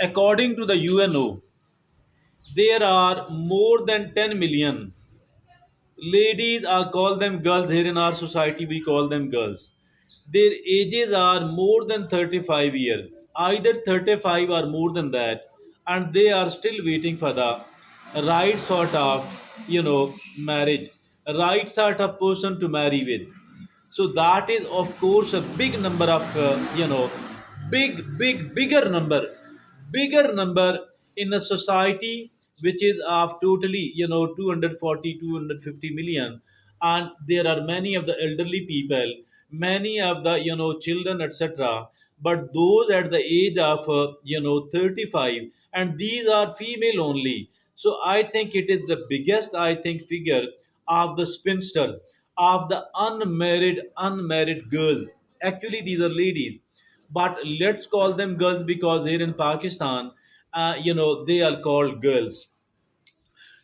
According to the UNO, there are more than 10 million ladies are call them girls here in our society. We call them girls. Their ages are more than 35 years, either 35 or more than that, and they are still waiting for the right sort of marriage, right sort of person to marry with. So that is of course a big number of bigger number, bigger number in a society which is of totally 240 250 million. And there are many of the elderly people, many of the children, etc. But those at the age of 35, and these are female only. So I think it is the biggest, I think, figure of the spinster, of the unmarried girls. Actually these are ladies, but let's call them girls because here in Pakistan, they are called girls.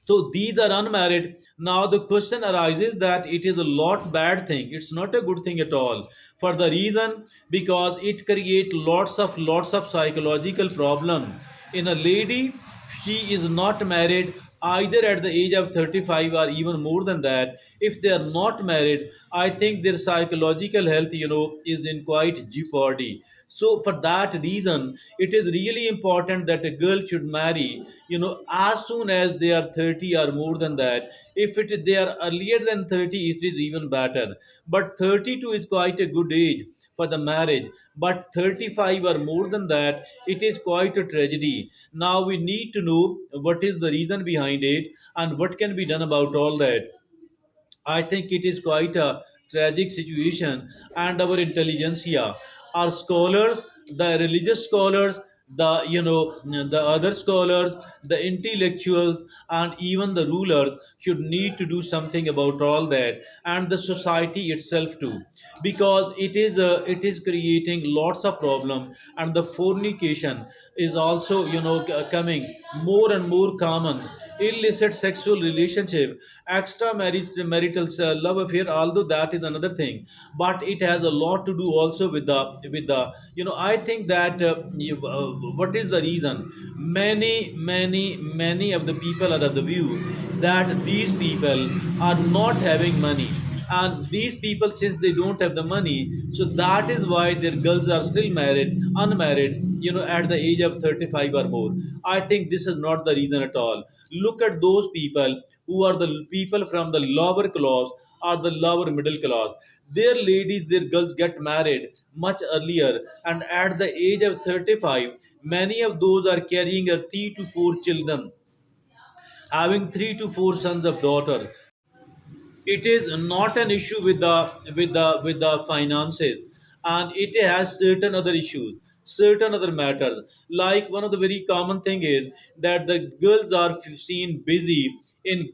So these are unmarried. Now the question arises that it is a lot bad thing. It's not a good thing at all. For the reason because it creates lots of psychological problem in a lady. She is not married either at the age of 35 or even more than that. If they are not married, I think their psychological health is in quite jeopardy. So for that reason, it is really important that a girl should marry, as soon as they are 30 or more than that. If they are earlier than 30, it is even better. But 32 is quite a good age for the marriage. But 35 or more than that, it is quite a tragedy. Now we need to know what is the reason behind it and what can be done about all that. I think it is quite a tragic situation, and our intelligentsia, our scholars, the religious scholars, the other scholars, the intellectuals, and even the rulers should need to do something about all that, and the society itself too, because it is creating lots of problem, and the fornication is also coming more and more common. Illicit sexual relationship, extramarital love affair, although that is another thing, but it has a lot to do also with the I think that what is the reason? Many of the people are of the view that these people are not having money, and these people, since they don't have the money, so that is why their girls are still unmarried, at the age of 35 or more. I think this is not the reason at all. Look at those people who are the people from the lower class or the lower middle class. Their ladies, their girls get married much earlier, and at the age of 35, many of those are carrying a 3 to 4 children, having 3 to 4 sons of daughter. It is not an issue with the finances, and it has certain other issues, certain other matters. Like one of the very common thing is that the girls are seen busy in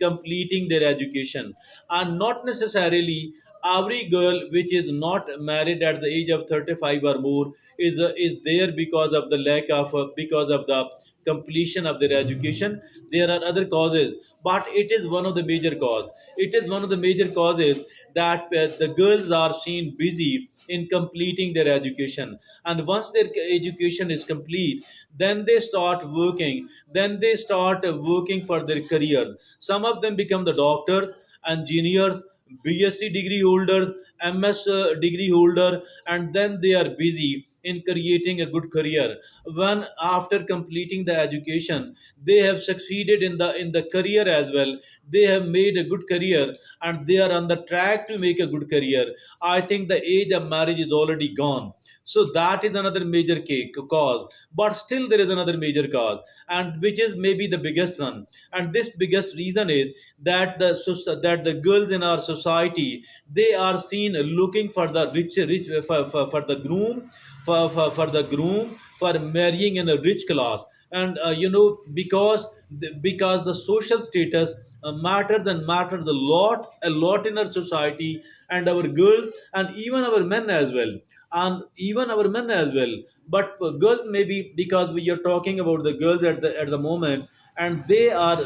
completing their education, and not necessarily every girl which is not married at the age of 35 or more is there because of the lack of because of the completion of their education. There are other causes, but it is one of the major cause. It is one of the major causes that the girls are seen busy in completing their education, and once their education is complete, then they start working, then they start working for their career. Some of them become the doctors, engineers, BSc degree holders, MS degree holder, and then they are busy in creating a good career. When after completing the education, they have succeeded in the career as well. They have made a good career, and they are on the track to make a good career. I think the age of marriage is already gone. So that is another major cause. But still, there is another major cause, and which is maybe the biggest one. And this biggest reason is that that the girls in our society, they are seen looking for the rich for the groom, for the groom, for marrying in a rich class. And because the social status matters a lot in our society, and our girls, and even our men as well, but girls maybe because we are talking about the girls at the moment, and they are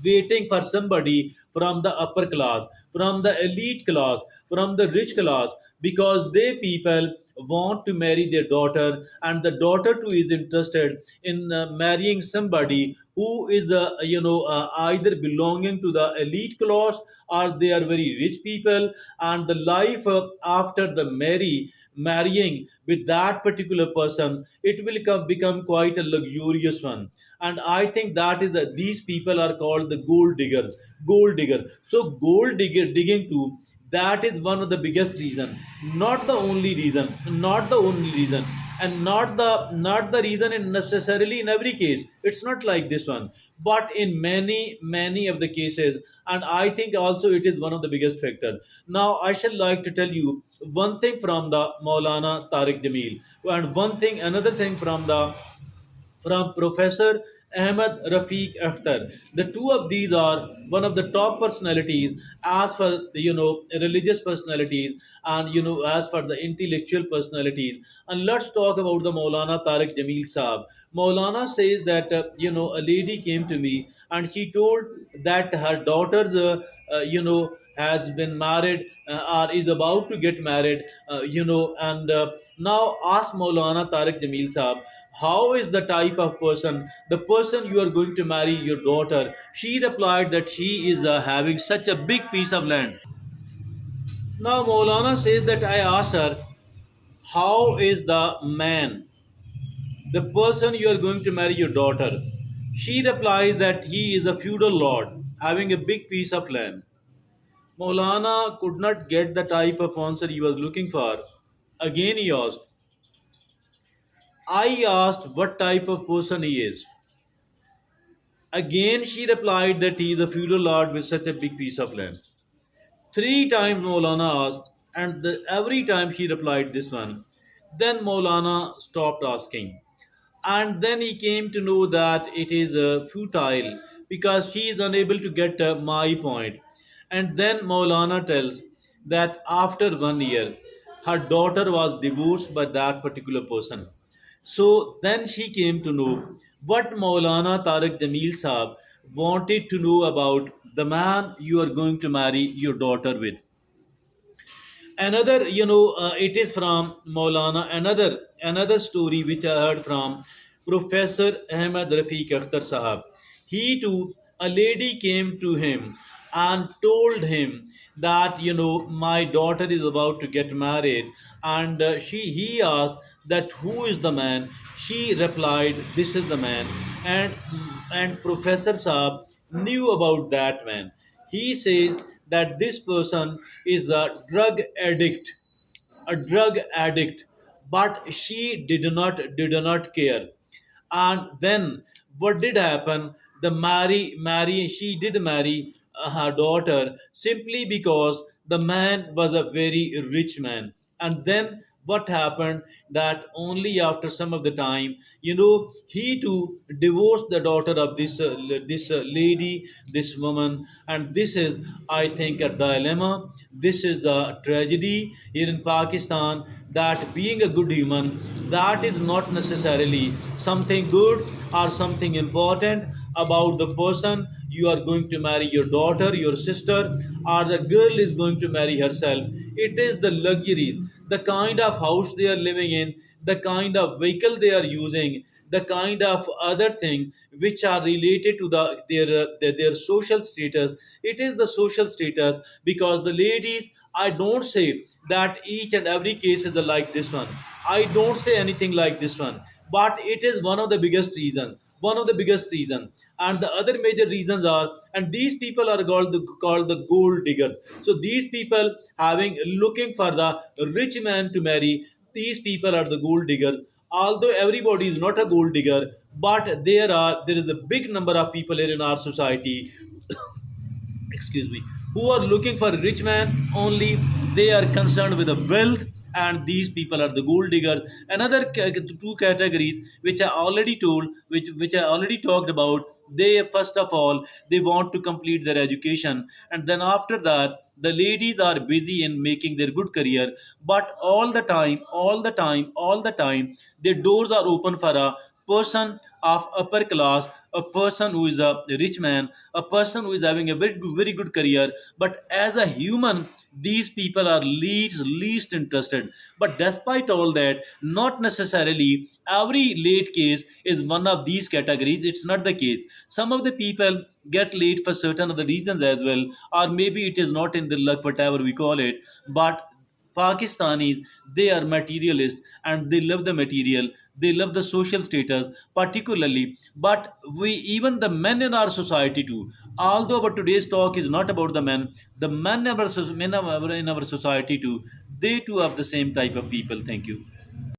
waiting for somebody from the upper class, from the elite class, from the rich class. because they people want to marry their daughter, and the daughter too is interested in marrying somebody who is either belonging to the elite class, or they are very rich people, and the life after the marrying with that particular person, it will become quite a luxurious one. And I think that is these people are called the gold diggers. Gold digger. So digging too, that is one of the biggest reason, not the only reason, not the only reason, and not the reason in necessarily in every case. It's not like this one, but in many of the cases, and I think also it is one of the biggest factor. Now I shall like to tell you one thing from the Maulana Tariq Jamil, and one thing, another thing from Professor Ahmed Rafiq Akhtar. The two of these are one of the top personalities as for the, religious personalities, and as for the intellectual personalities. And let's talk about the Maulana Tariq Jamil Saab. Maulana says that a lady came to me and she told that her daughter's has been married, or is about to get married, and now ask Maulana Tariq Jamil Saab, how is the type of person, the person you are going to marry your daughter? She replied that she is having such a big piece of land. Now Maulana says that I asked her, how is the man, the person you are going to marry your daughter? She replies that he is a feudal lord having a big piece of land. Maulana could not get the type of answer he was looking for. Again he asked, I asked what type of person he is. Again she replied that he is a feudal lord with such a big piece of land. Three times Maulana asked, and every time she replied this one. Then Maulana stopped asking. And then he came to know that it is futile because she is unable to get my point. And then Maulana tells that after 1 year, her daughter was divorced by that particular person. So then she came to know what Maulana Tariq Jamil Saab wanted to know about the man you are going to marry your daughter with. Another, it is from Maulana. Another story which I heard from Professor Ahmed Rafiq Akhtar Sahab. He too, a lady came to him and told him that my daughter is about to get married, and he asked that who is the man. She replied, this is the man. And Professor Saab knew about that man. He says that this person is a drug addict, but she did not care. And then what did happen? The marry she did marry her daughter simply because the man was a very rich man. And then what happened, that only after some of the time, he too divorced the daughter of this lady, this woman. And this is, I think, a dilemma. This is the tragedy here in Pakistan, that being a good human, that is not necessarily something good or something important about the person you are going to marry your daughter, your sister, or the girl is going to marry herself. It is the luxury, the kind of house they are living in, the kind of vehicle they are using, the kind of other thing which are related to their social status. It is the social status, because the ladies, I don't say that each and every case is like this one. I don't say anything like this one, but it is one of the biggest reasons. One of the biggest reasons, and the other major reasons are, and these people are called the gold diggers. So these people having looking for the rich man to marry, these people are the gold diggers. Although everybody is not a gold digger, but there is a big number of people here in our society, excuse me, who are looking for a rich man only. They are concerned with the wealth, and these people are the gold digger. Another two categories which I already told, which I already talked about. They, first of all, they want to complete their education, and then after that the ladies are busy in making their good career. But all the time their doors are open for a person of upper class, a person who is a rich man, a person who is having a very good career. But as a human, These people are least interested. But despite all that, not necessarily every late case is one of these categories. It's not the case. Some of the people get late for certain other reasons as well, or maybe it is not in the luck, whatever we call it. But Pakistanis, they are materialist and they love the material. They love the social status, particularly. But we, even the men in our society too. Although our today's talk is not about the men, the men in our society too, they too are the same type of people. Thank you.